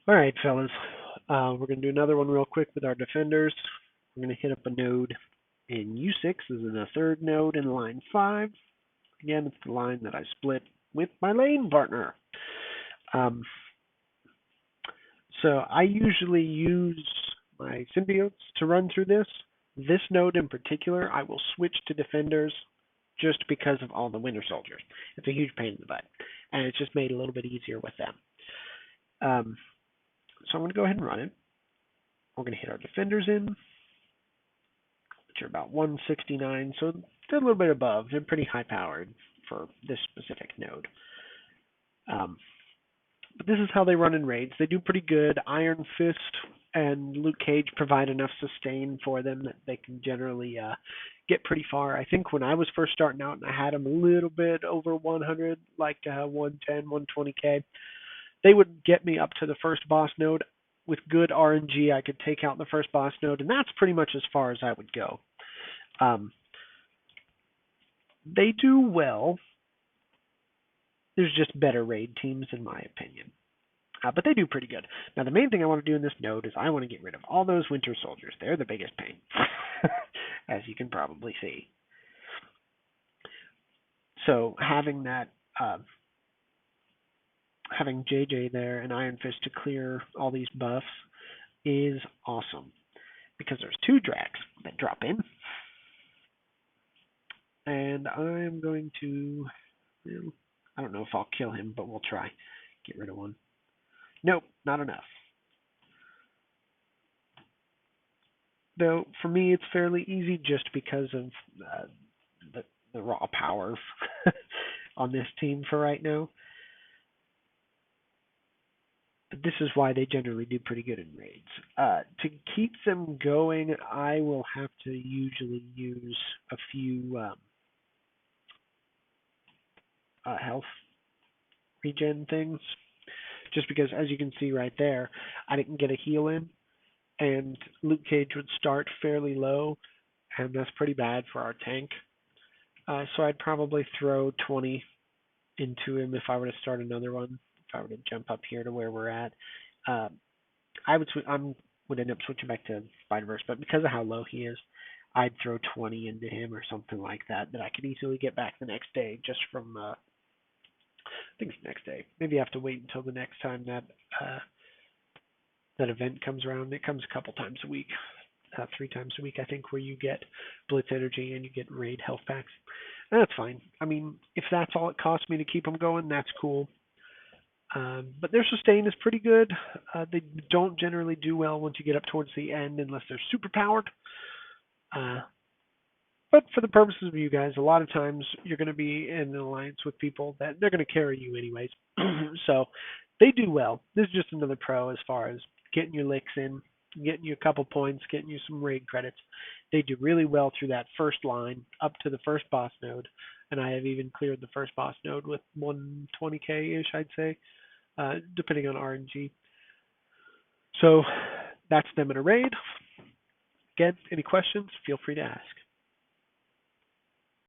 All right, fellas. We're going to do another one real quick with our defenders. We're going to hit up a node in U6 as in the third node in line 5. Again, it's the line that I split with my lane partner. Um, so I usually use my symbiotes to run through this. This node in particular, I will switch to defenders just because of all the Winter Soldiers. It's a huge pain in the butt, and it's just made it a little bit easier with them. So I'm going to go ahead and run it. We're going to hit our defenders in, which are about 169, so they're a little bit above. They're pretty high powered for this specific node. But this is how they run in raids. They do pretty good. Iron Fist and Luke Cage provide enough sustain for them that they can generally get pretty far. I think when I was first starting out and I had them a little bit over 100, like 110, 120k, they would get me up to the first boss node. With good RNG, I could take out the first boss node, and that's pretty much as far as I would go. They do well. There's just better raid teams, in my opinion. But they do pretty good. Now, the main thing I want to do in this node is I want to get rid of all those Winter Soldiers. They're the biggest pain, as you can probably see. So having that, having JJ there and Iron Fist to clear all these buffs is awesome because there's two Drax that drop in, and I'm going to. I don't know if I'll kill him, but we'll try. Get rid of one. Nope, not enough. Though for me, it's fairly easy just because of the raw power on this team for right now. But this is why they generally do pretty good in raids. To keep them going, I will have to usually use a few health regen things. Just because, as you can see right there, I didn't get a heal in, and Luke Cage would start fairly low, and that's pretty bad for our tank. So I'd probably throw 20 into him if I were to start another one. If I were to jump up here to where we're at, I would end up switching back to Spider-Verse, but because of how low he is, I'd throw 20 into him or something like that I could easily get back the next day just from I think it's the next day. Maybe I have to wait until the next time that event comes around. It comes a couple times a week, 3 times a week, I think, where you get Blitz Energy and you get Raid health packs. And that's fine. I mean, if that's all it costs me to keep them going, that's cool. But their sustain is pretty good. They don't generally do well once you get up towards the end unless they're super powered. But for the purposes of you guys, a lot of times you're going to be in an alliance with people that they're going to carry you anyways. So they do well. This is just another pro as far as getting your licks in, getting you a couple points, getting you some raid credits. They do really well through that first line up to the first boss node. And I have even cleared the first boss node with 120k-ish, I'd say, depending on RNG. So that's them in a raid. Again, any questions, feel free to ask.